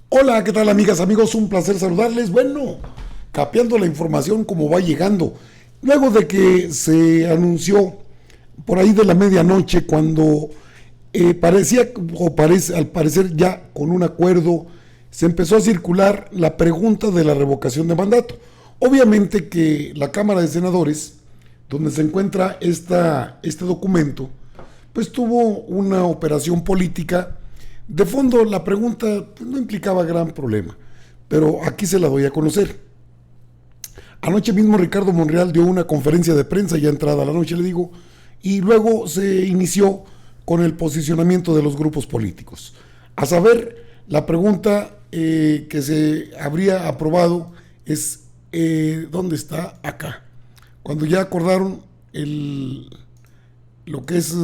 Hola, ¿qué tal amigas, amigos? Un placer saludarles. Bueno, capeando la información como va llegando. Luego de que se anunció por ahí de la medianoche, cuando parecía, o parece, al parecer ya con un acuerdo, se empezó a circular la pregunta de la revocación de mandato. Obviamente que la Cámara de Senadores, donde se encuentra este documento, pues tuvo una operación política. De fondo, la pregunta pues, no implicaba gran problema, pero aquí se la doy a conocer. Anoche mismo Ricardo Monreal dio una conferencia de prensa, ya entrada la noche le digo, y luego se inició con el posicionamiento de los grupos políticos. A saber, la pregunta que se habría aprobado es, ¿dónde está? Acá. Cuando ya acordaron lo que es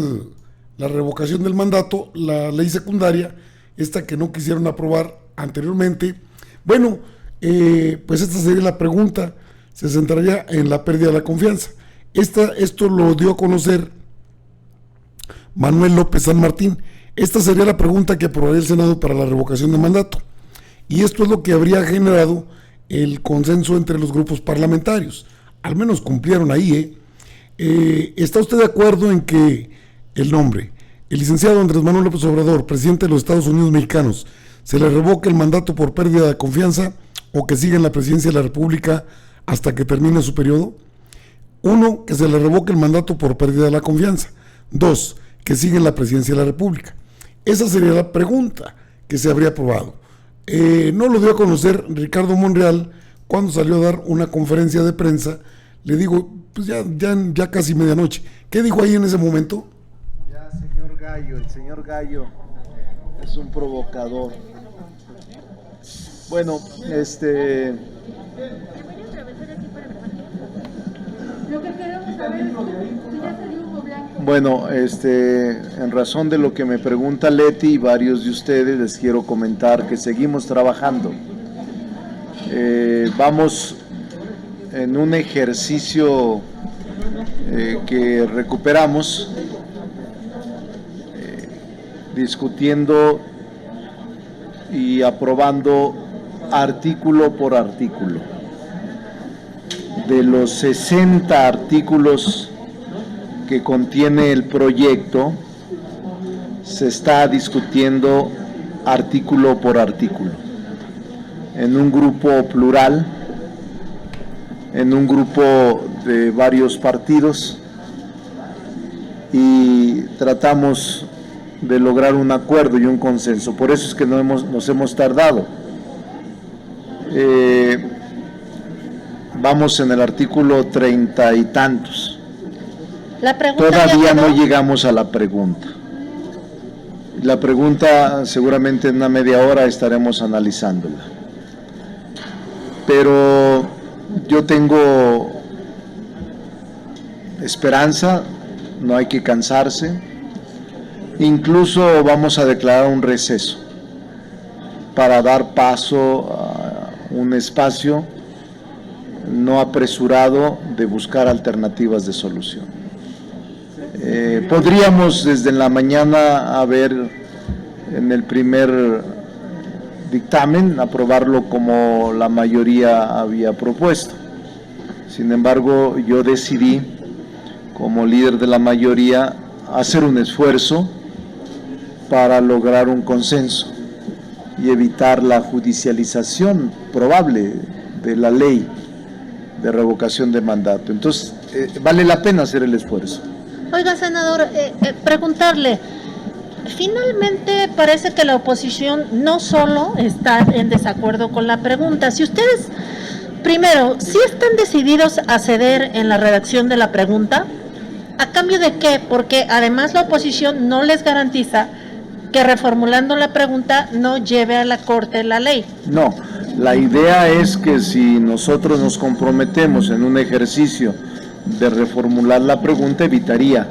la revocación del mandato, la ley secundaria, esta que no quisieron aprobar anteriormente. Bueno, pues esta sería la pregunta, se centraría en la pérdida de la confianza. Esto lo dio a conocer Manuel López San Martín. Esta sería la pregunta que aprobaría el Senado para la revocación de mandato. Y esto es lo que habría generado el consenso entre los grupos parlamentarios. Al menos cumplieron ahí, ¿está usted de acuerdo en que el nombre, el licenciado Andrés Manuel López Obrador, presidente de los Estados Unidos mexicanos, se le revoque el mandato por pérdida de confianza o que siga en la presidencia de la República hasta que termine su periodo? Uno, que se le revoque el mandato por pérdida de la confianza. Dos, que siga en la presidencia de la República. Esa sería la pregunta que se habría aprobado. No lo dio a conocer Ricardo Monreal cuando salió a dar una conferencia de prensa. Le digo, pues ya casi medianoche. ¿Qué dijo ahí en ese momento? Ya, señor Gallo, el señor Gallo es un provocador. Bueno, Bueno, en razón de lo que me pregunta Leti y varios de ustedes, les quiero comentar que seguimos trabajando. Vamos en un ejercicio que recuperamos, discutiendo y aprobando artículo por artículo. De los 60 artículos que contiene el proyecto, se está discutiendo artículo por artículo, en un grupo plural, en un grupo de varios partidos, y tratamos de lograr un acuerdo y un consenso. Por eso es que nos hemos tardado. Vamos en el artículo 30 y tantos. La pregunta todavía no llegamos a la pregunta. La pregunta seguramente en una media hora estaremos analizándola. Pero yo tengo esperanza, no hay que cansarse. Incluso vamos a declarar un receso para dar paso a un espacio no apresurado de buscar alternativas de solución. Podríamos desde la mañana haber en el primer dictamen aprobarlo como la mayoría había propuesto. Sin embargo, yo decidí, como líder de la mayoría, hacer un esfuerzo para lograr un consenso y evitar la judicialización probable de la ley de revocación de mandato. Entonces, vale la pena hacer el esfuerzo. Oiga, senador, preguntarle, finalmente parece que la oposición no solo está en desacuerdo con la pregunta. Si ustedes, primero, ¿sí están decididos a ceder en la redacción de la pregunta? ¿A cambio de qué? Porque además la oposición no les garantiza que reformulando la pregunta no lleve a la Corte la ley. No, la idea es que si nosotros nos comprometemos en un ejercicio de reformular la pregunta, evitaría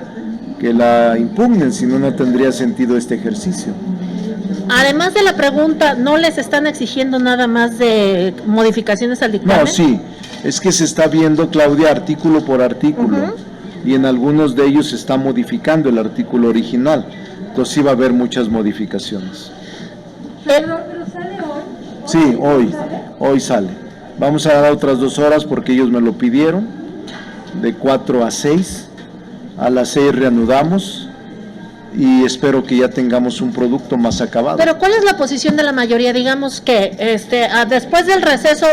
que la impugnen, si no, no tendría sentido este ejercicio. Además de la pregunta, ¿no les están exigiendo nada más de modificaciones al dictamen? No, sí, es que se está viendo, Claudia, artículo por artículo, y en algunos de ellos se está modificando el artículo original, entonces sí va a haber muchas modificaciones. Pero sale hoy Sí, hoy sale. Vamos a dar otras 2 horas porque ellos me lo pidieron, de 4 a 6. A las 6 reanudamos y espero que ya tengamos un producto más acabado. Pero ¿cuál es la posición de la mayoría? Digamos que después del receso,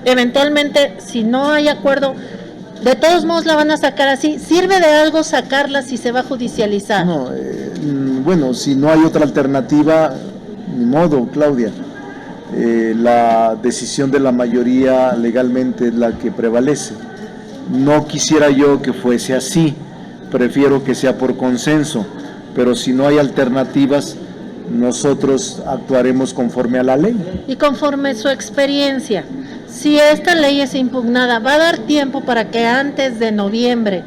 eventualmente, si no hay acuerdo, de todos modos la van a sacar así. ¿Sirve de algo sacarla si se va a judicializar? No, bueno, si no hay otra alternativa, ni modo, Claudia. La decisión de la mayoría legalmente es la que prevalece. No quisiera yo que fuese así, prefiero que sea por consenso, pero si no hay alternativas, nosotros actuaremos conforme a la ley. Y conforme su experiencia, si esta ley es impugnada, ¿va a dar tiempo para que antes de noviembre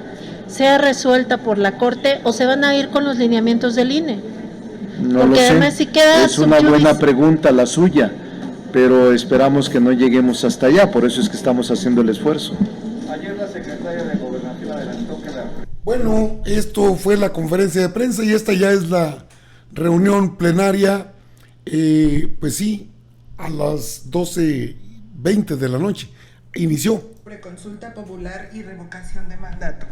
sea resuelta por la Corte o se van a ir con los lineamientos del INE? No Porque lo sé, además si queda es una buena pregunta la suya, pero esperamos que no lleguemos hasta allá, por eso es que estamos haciendo el esfuerzo. Ayer la secretaria de Gobernación adelantó que la... Bueno, esto fue la conferencia de prensa y esta ya es la reunión plenaria, pues sí, a las 12:20 de la noche inició. Preconsulta popular y revocación de mandato.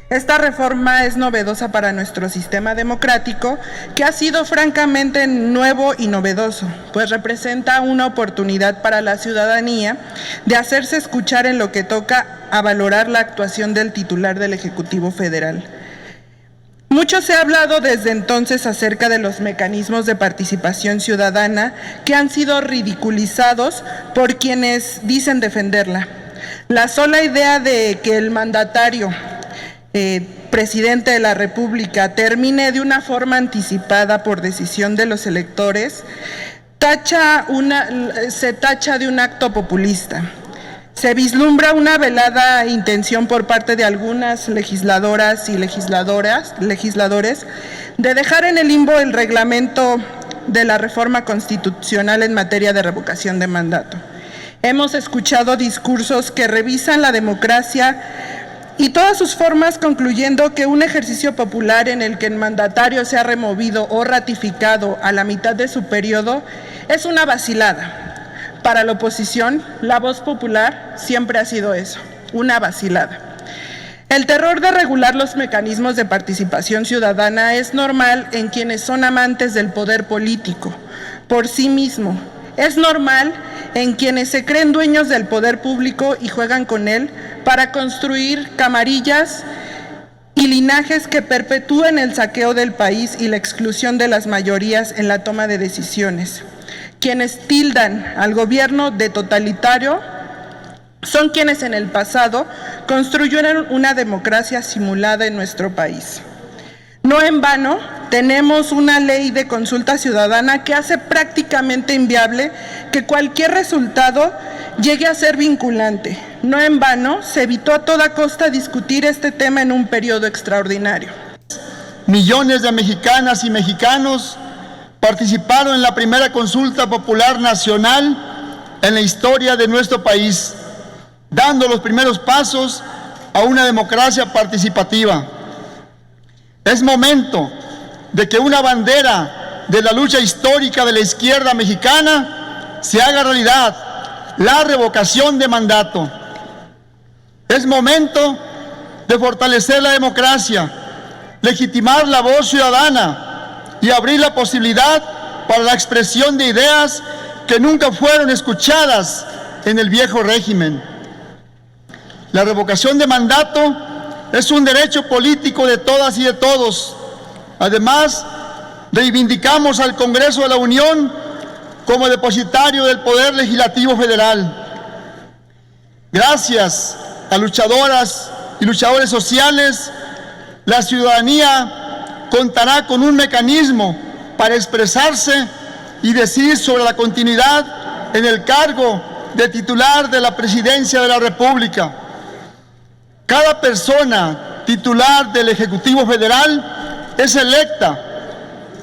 Esta reforma es novedosa para nuestro sistema democrático, que ha sido francamente nuevo y novedoso, pues representa una oportunidad para la ciudadanía de hacerse escuchar en lo que toca a valorar la actuación del titular del Ejecutivo Federal. Mucho se ha hablado desde entonces acerca de los mecanismos de participación ciudadana que han sido ridiculizados por quienes dicen defenderla. La sola idea de que el mandatario presidente de la República termine de una forma anticipada por decisión de los electores, se tacha de un acto populista. Se vislumbra una velada intención por parte de algunas legisladoras y legisladores de dejar en el limbo el reglamento de la reforma constitucional en materia de revocación de mandato. Hemos escuchado discursos que revisan la democracia y todas sus formas, concluyendo que un ejercicio popular en el que el mandatario sea removido o ratificado a la mitad de su periodo es una vacilada. Para la oposición, la voz popular siempre ha sido eso, una vacilada. El terror de regular los mecanismos de participación ciudadana es normal en quienes son amantes del poder político por sí mismo. Es normal en quienes se creen dueños del poder público y juegan con él para construir camarillas y linajes que perpetúen el saqueo del país y la exclusión de las mayorías en la toma de decisiones. Quienes tildan al gobierno de totalitario son quienes en el pasado construyeron una democracia simulada en nuestro país. No en vano, tenemos una ley de consulta ciudadana que hace prácticamente inviable que cualquier resultado llegue a ser vinculante. No en vano, se evitó a toda costa discutir este tema en un periodo extraordinario. Millones de mexicanas y mexicanos participaron en la primera consulta popular nacional en la historia de nuestro país, dando los primeros pasos a una democracia participativa. Es momento de que una bandera de la lucha histórica de la izquierda mexicana se haga realidad, la revocación de mandato. Es momento de fortalecer la democracia, legitimar la voz ciudadana y abrir la posibilidad para la expresión de ideas que nunca fueron escuchadas en el viejo régimen. La revocación de mandato es un derecho político de todas y de todos. Además, reivindicamos al Congreso de la Unión como depositario del Poder Legislativo Federal. Gracias a luchadoras y luchadores sociales, la ciudadanía contará con un mecanismo para expresarse y decidir sobre la continuidad en el cargo de titular de la Presidencia de la República. Cada persona titular del Ejecutivo Federal es electa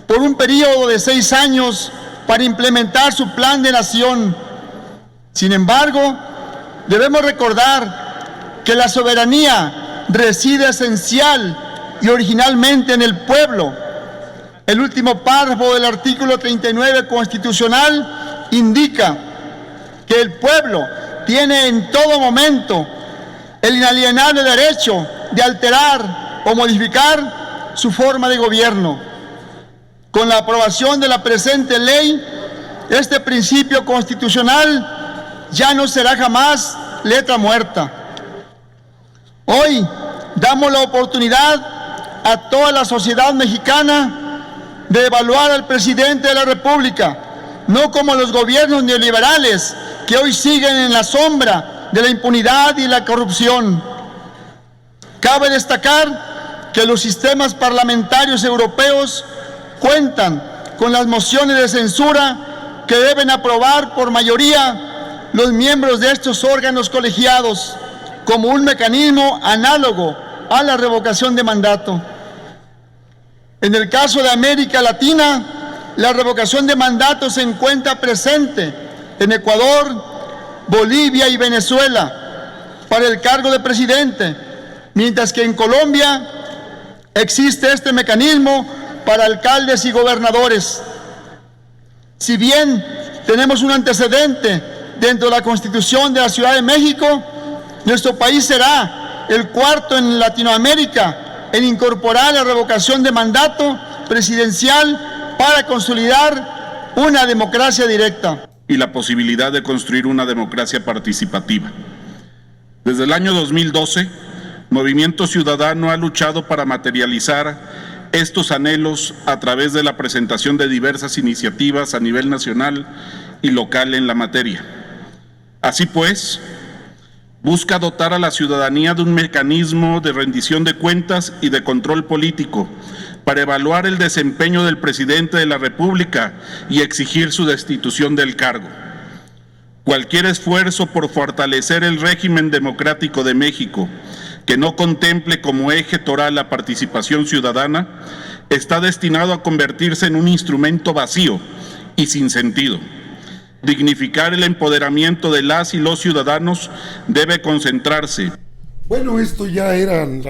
por un periodo de 6 años para implementar su plan de nación. Sin embargo, debemos recordar que la soberanía reside esencial y originalmente en el pueblo. El último párrafo del artículo 39 constitucional indica que el pueblo tiene en todo momento el inalienable derecho de alterar o modificar su forma de gobierno. Con la aprobación de la presente ley, este principio constitucional ya no será jamás letra muerta. Hoy damos la oportunidad a toda la sociedad mexicana de evaluar al presidente de la República, no como los gobiernos neoliberales que hoy siguen en la sombra de la impunidad y la corrupción. Cabe destacar que los sistemas parlamentarios europeos cuentan con las mociones de censura que deben aprobar por mayoría los miembros de estos órganos colegiados como un mecanismo análogo a la revocación de mandato. En el caso de América Latina, la revocación de mandato se encuentra presente en Ecuador, Bolivia y Venezuela para el cargo de presidente, mientras que en Colombia existe este mecanismo para alcaldes y gobernadores. Si bien tenemos un antecedente dentro de la Constitución de la Ciudad de México, nuestro país será el cuarto en Latinoamérica en incorporar la revocación de mandato presidencial para consolidar una democracia directa. Y la posibilidad de construir una democracia participativa. Desde el año 2012, Movimiento Ciudadano ha luchado para materializar estos anhelos a través de la presentación de diversas iniciativas a nivel nacional y local en la materia. Así pues, busca dotar a la ciudadanía de un mecanismo de rendición de cuentas y de control político para evaluar el desempeño del presidente de la República y exigir su destitución del cargo. Cualquier esfuerzo por fortalecer el régimen democrático de México que no contemple como eje toral la participación ciudadana está destinado a convertirse en un instrumento vacío y sin sentido. Dignificar el empoderamiento de las y los ciudadanos debe concentrarse. Bueno, esto ya eran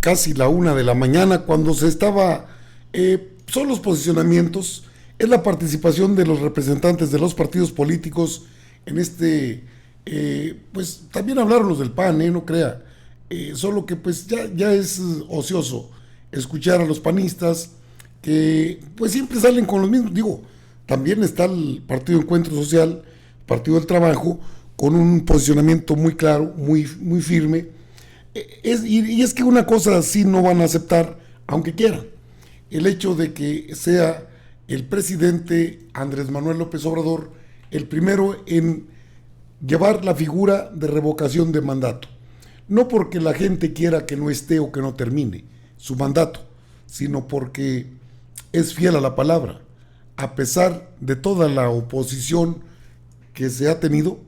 casi la 1 de la mañana cuando se estaba, son los posicionamientos, es la participación de los representantes de los partidos políticos en este, pues también hablaron los del PAN, no crea, solo que pues ya es ocioso escuchar a los panistas que pues siempre salen con los mismos, digo, también está el Partido Encuentro Social, Partido del Trabajo, con un posicionamiento muy claro, muy firme. Y es que una cosa así no van a aceptar, aunque quieran. El hecho de que sea el presidente Andrés Manuel López Obrador el primero en llevar la figura de revocación de mandato. No porque la gente quiera que no esté o que no termine su mandato, sino porque es fiel a la palabra. A pesar de toda la oposición que se ha tenido,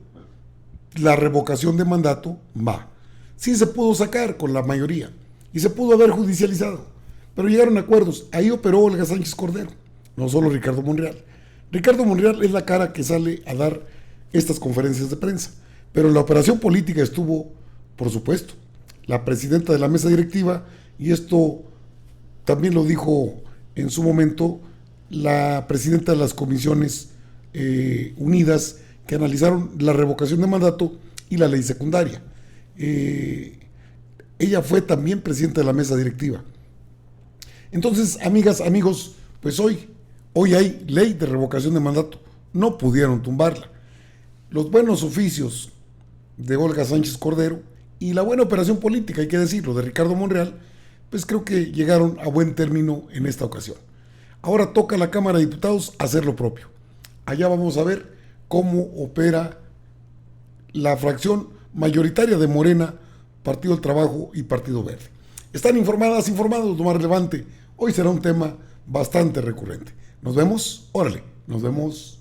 la revocación de mandato va. Sí se pudo sacar con la mayoría y se pudo haber judicializado, pero llegaron a acuerdos. Ahí operó Olga Sánchez Cordero, no solo Ricardo Monreal. Ricardo Monreal es la cara que sale a dar estas conferencias de prensa, pero en la operación política estuvo, por supuesto, la presidenta de la mesa directiva, y esto también lo dijo en su momento la presidenta de las comisiones unidas que analizaron la revocación de mandato y la ley secundaria. Ella fue también presidenta de la mesa directiva. Entonces, amigas, amigos, pues hoy hay ley de revocación de mandato. No pudieron tumbarla. Los buenos oficios de Olga Sánchez Cordero y la buena operación política, hay que decirlo, de Ricardo Monreal, pues creo que llegaron a buen término en esta ocasión. Ahora toca a la Cámara de Diputados hacer lo propio. Allá vamos a ver cómo opera la fracción mayoritaria de Morena, Partido del Trabajo y Partido Verde. Están informados, lo más relevante. Hoy será un tema bastante recurrente. Nos vemos, órale, nos vemos.